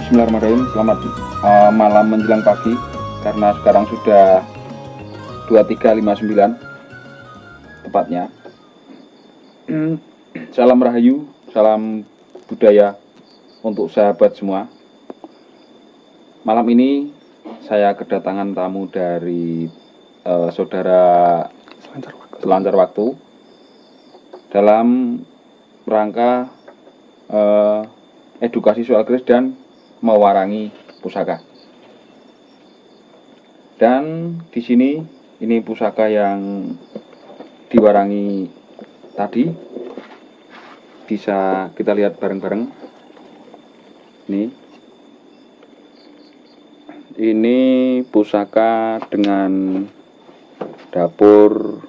Bismillahirrahmanirrahim. Selamat malam menjelang pagi, karena sekarang sudah 23.59 tepatnya. Salam Rahayu, salam budaya untuk sahabat semua. Malam ini saya kedatangan tamu dari saudara Selancar Waktu dalam rangka edukasi soal keris dan mewarangi pusaka. Dan di sini ini pusaka yang diwarangi tadi, bisa kita lihat bareng-bareng. Ini pusaka dengan dapur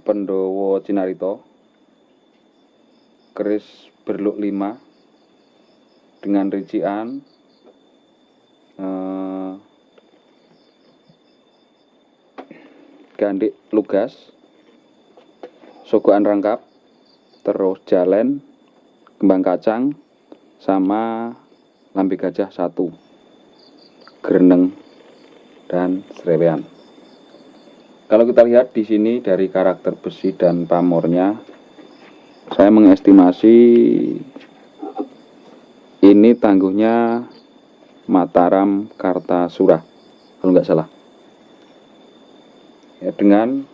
Pendowo Cinarito, keris berluk 5 dengan rincian gandik lugas, sogokan rangkap, terus jalen, kembang kacang, sama lambe gajah 1, gereneng dan serewean. Kalau kita lihat di sini dari karakter besi dan pamornya, saya mengestimasi ini tangguhnya Mataram Kartasura, kalau nggak salah. Ya, dengan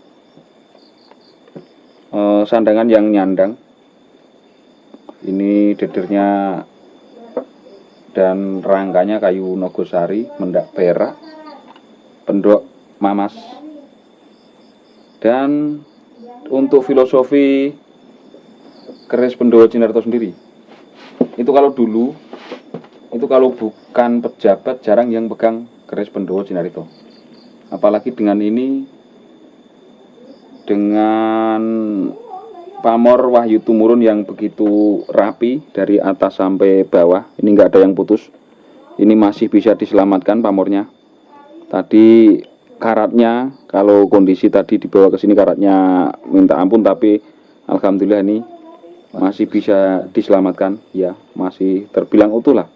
sandangan yang nyandang. Ini dedernya dan rangkanya kayu nogosari, mendak perak, pendok mamas. Dan untuk filosofi keris Pendowo Cinarito sendiri, itu kalau dulu, itu kalau bukan pejabat jarang yang pegang keris Pendowo Cinarito. Apalagi dengan ini, dengan pamor Wahyu Tumurun yang begitu rapi dari atas sampai bawah, ini nggak ada yang putus. Ini masih bisa diselamatkan pamornya. Tadi karatnya, kalau kondisi tadi dibawa ke sini karatnya minta ampun, tapi alhamdulillah ini masih bisa diselamatkan, ya, masih terbilang utuh lah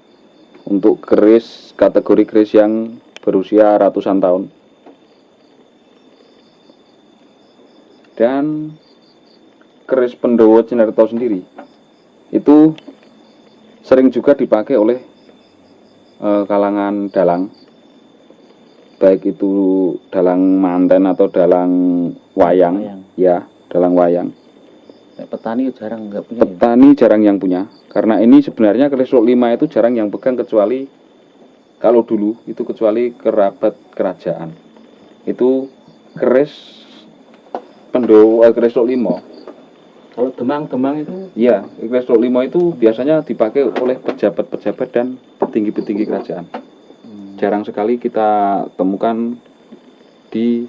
untuk keris, kategori keris yang berusia ratusan tahun. Dan keris Pendowo Cinarito sendiri itu sering juga dipakai oleh kalangan dalang, baik itu dalang manten atau dalang wayang. Ya, dalang wayang. Petani jarang nggak punya. Petani jarang yang punya, karena ini sebenarnya keris luk 5 itu jarang yang pegang, kecuali kalau dulu itu kecuali kerabat kerajaan. Itu keris Pendowo keris luk 5. Kalau Demang itu? Iya, keris luk 5 itu biasanya dipakai oleh pejabat-pejabat dan petinggi-petinggi kerajaan. Jarang sekali kita temukan di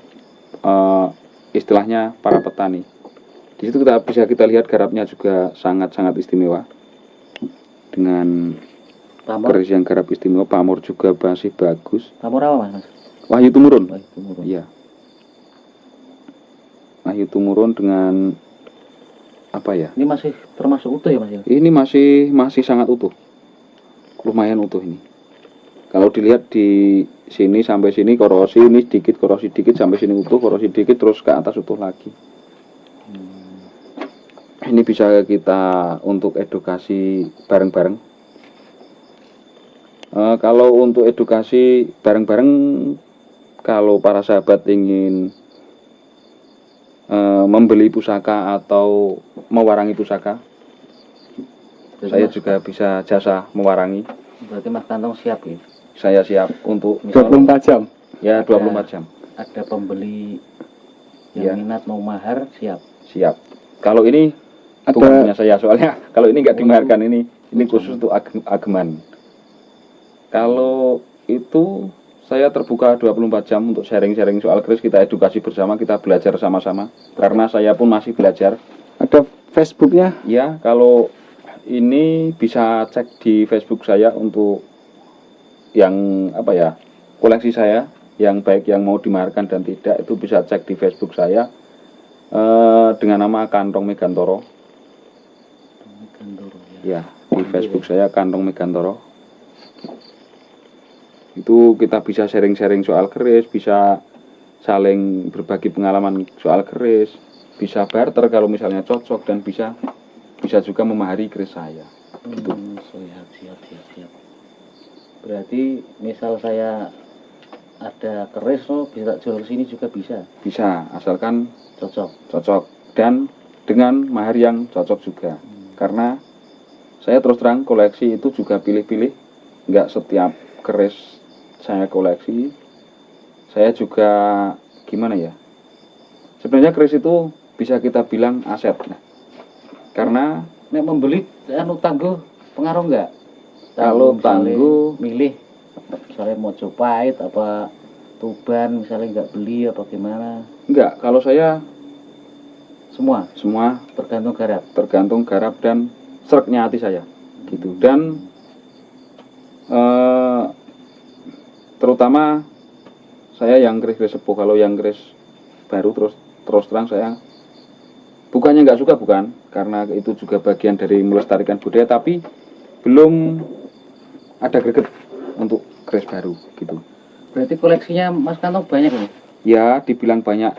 istilahnya para petani. Di situ bisa kita lihat garapnya juga sangat-sangat istimewa, dengan Pamor? Keris yang garap istimewa. Pamor juga masih bagus. Pamor apa mas? Wahyu Tumurun. Wahyu Tumurun. Iya. Wahyu Tumurun dengan apa ya? Ini masih termasuk utuh ya mas? Ini masih sangat utuh, lumayan utuh ini. Kalau dilihat di sini sampai sini korosi, ini sedikit korosi dikit, sampai sini utuh, korosi dikit, terus ke atas utuh lagi. Ini bisa kita untuk edukasi bareng-bareng. Kalau untuk edukasi bareng-bareng, kalau para sahabat ingin membeli pusaka atau mewarangi pusaka, berarti saya juga bisa jasa mewarangi. Berarti Mas Kantong siap ya? Saya siap untuk 24 jam. Ya, 24 jam. ada pembeli Iya. yang minat mau mahar, siap. Siap. Kalau ini bukan punya saya soalnya. Kalau ini nggak dimaharkan, ini khusus untuk ageman. Kalau itu saya terbuka 24 jam untuk sharing-sharing soal keris, kita edukasi bersama, kita belajar sama-sama. Karena saya pun masih belajar. Ada Facebooknya? Ya, kalau ini bisa cek di Facebook saya untuk yang apa ya, koleksi saya, yang baik yang mau dimaharkan dan tidak, itu bisa cek di Facebook saya dengan nama Kantong Megantoro. Gandoro, Ya, di Facebook saya Kantong Megantoro. Itu kita bisa sharing-sharing soal keris, bisa saling berbagi pengalaman soal keris, bisa barter kalau misalnya cocok, dan bisa juga memahari keris saya. Gitu. Siap. Berarti misal saya ada keris, bisa jual ke sini juga bisa. Bisa, asalkan Cocok. dan dengan mahar yang cocok juga. Karena saya terus terang koleksi itu juga pilih-pilih, nggak setiap keris saya koleksi. Saya juga gimana ya, sebenarnya keris itu bisa kita bilang aset. Nah, karena Nek membeli tangguh pengaruh nggak? Kalau Misalnya tangguh, milih misalnya Mojopahit apa Tuban, misalnya nggak beli apa gimana? enggak, kalau saya Semua tergantung tergantung garap. garap dan sereknya hati saya gitu. Dan terutama saya yang keris sepuh. Kalau yang keris baru, terus terang saya bukannya nggak suka, bukan, karena itu juga bagian dari melestarikan budaya, tapi belum ada greget untuk keris baru gitu. Berarti koleksinya Mas Kantong banyak nih? Ya, dibilang banyak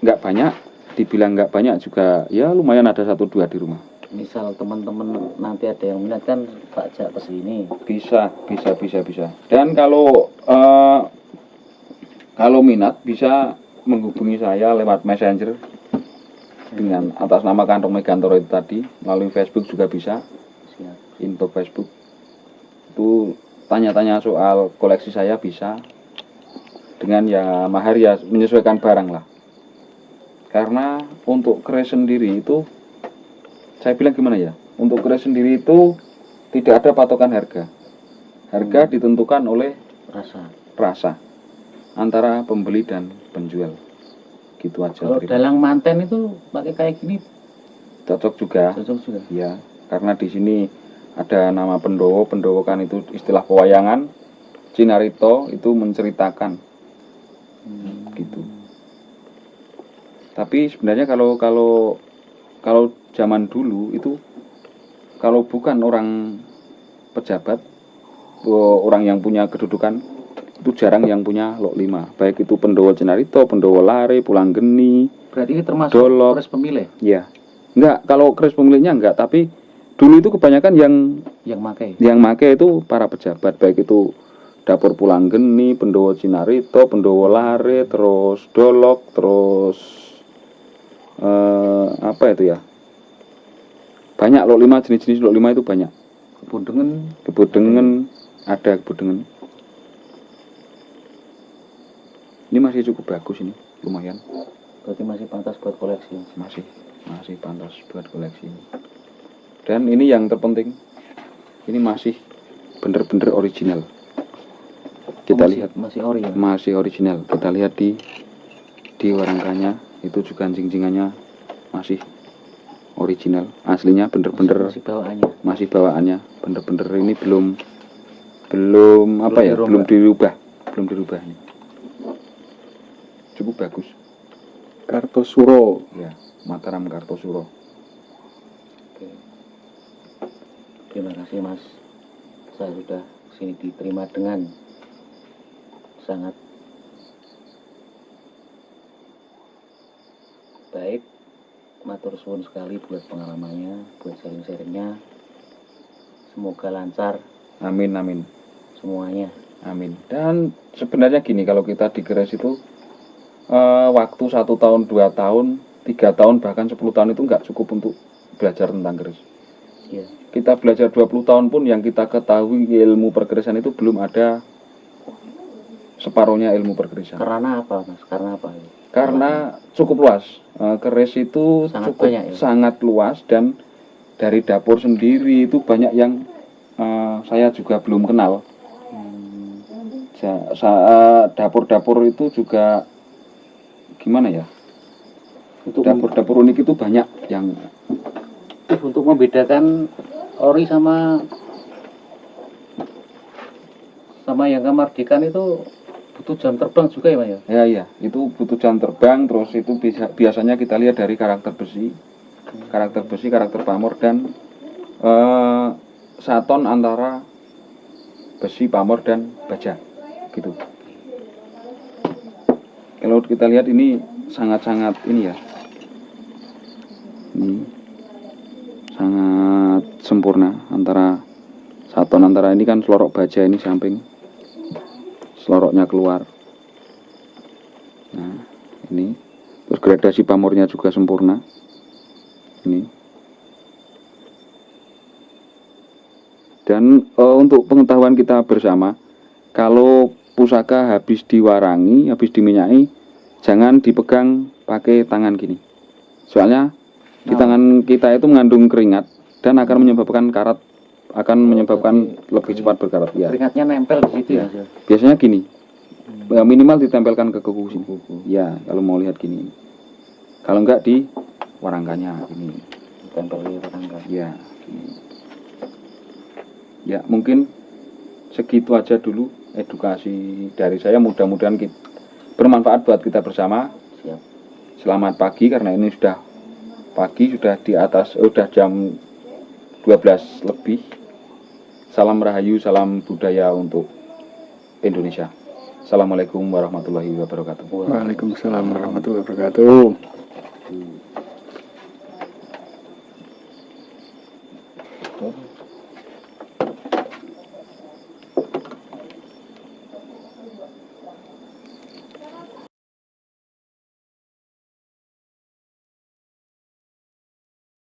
nggak banyak, dibilang nggak banyak juga ya lumayan, ada 1-2 di rumah. Misal teman-teman nanti ada yang minat kan Pak Jak ke sini. Bisa. Dan kalau minat bisa menghubungi saya lewat messenger dengan atas nama Kantong Megantoro itu tadi. Melalui Facebook juga bisa, Siap. info Facebook. Itu tanya-tanya soal koleksi saya bisa. Dengan ya mahar ya menyesuaikan barang lah. Karena untuk keris sendiri itu, saya bilang gimana ya, untuk keris sendiri itu tidak ada patokan harga. Harga ditentukan oleh rasa antara pembeli dan penjual. Gitu aja. Kalau dalang manten itu pakai kayak gini Cocok juga. Ya, karena di sini ada nama Pendowo. Pendowo kan itu istilah pewayangan. Cinarito itu menceritakan. Gitu. Tapi sebenarnya kalau zaman dulu itu, kalau bukan orang pejabat, orang yang punya kedudukan, itu jarang yang punya lok 5. Baik itu Pendowo Cinarito, Pendowo Lare, Pulanggeni. Berarti ini termasuk Dolok. keris pemilih? Ya. Enggak, kalau keris pemilihnya enggak, tapi dulu itu kebanyakan yang make itu para pejabat, baik itu Dapur Pulanggeni, Pendowo Cinarito, Pendowo Lare, terus Dolok, terus apa itu ya? Banyak lok 5, jenis-jenis lok 5 itu banyak. Kebudengen, ada kebudengen. Ini masih cukup bagus, ini lumayan. Berarti masih pantas buat koleksi. Masih pantas buat koleksi. Dan ini yang terpenting, ini masih bener-bener original. Kita lihat masih ori ya? Masih original. Kita lihat di warangkanya, itu juga jinjingannya masih original, aslinya bener-bener masih bawaannya bener-bener, ini belum dirubah ini. Cukup bagus. Kartosuro. Ya, Mataram Kartosuro. Oke. Terima kasih Mas. Saya sudah sini diterima dengan sangat baik. Matur suwun sekali buat pengalamannya, buat sharing-sharingnya. Semoga lancar. Amin. Semuanya. Amin. Dan sebenarnya gini, kalau kita di keris itu waktu 1 tahun, 2 tahun, 3 tahun, bahkan 10 tahun itu nggak cukup untuk belajar tentang keris. Iya. Kita belajar 20 tahun pun yang kita ketahui ilmu perkerisan itu belum ada separuhnya ilmu perkerisan. Karena apa mas? Karena apa? Karena cukup luas. Keris itu Sangat cukup banyak ya? sangat luas, dan dari dapur sendiri itu banyak yang saya juga belum kenal. Dapur-dapur itu juga gimana ya? Dapur-dapur unik itu banyak yang Untuk membedakan ori sama yang kemerdekaan itu butuh jam terbang juga ya mas ya? ya iya, itu butuh jam terbang. Terus itu biasanya kita lihat dari karakter besi, karakter pamor, dan saton antara besi, pamor, dan baja gitu. Kalau kita lihat ini sangat-sangat ini ya, ini sangat sempurna antara saton, antara ini kan selorok baja, ini samping seloroknya keluar. Nah ini, terus gradasi pamornya juga sempurna ini. Dan untuk pengetahuan kita bersama, kalau pusaka habis diwarangi, habis diminyaki, jangan dipegang pakai tangan gini. Soalnya di tangan kita itu mengandung keringat dan akan menyebabkan karat, akan menyebabkan lebih cepat berkarat. Ya. Keringatnya nempel di situ ya? Ya. Biasanya gini, ya, minimal ditempelkan ke kuku sini. Ya, kalau mau lihat gini. Kalau enggak di warangkanya ini. Ditempel di warangka. Ya, gini. Ya, mungkin segitu aja dulu edukasi dari saya. Mudah-mudahan bermanfaat buat kita bersama. Siap. Selamat pagi, karena ini sudah pagi, sudah di atas, sudah jam 12 lebih. Salam Rahayu, salam budaya untuk Indonesia. Assalamualaikum warahmatullahi wabarakatuh. Waalaikumsalam warahmatullahi wabarakatuh.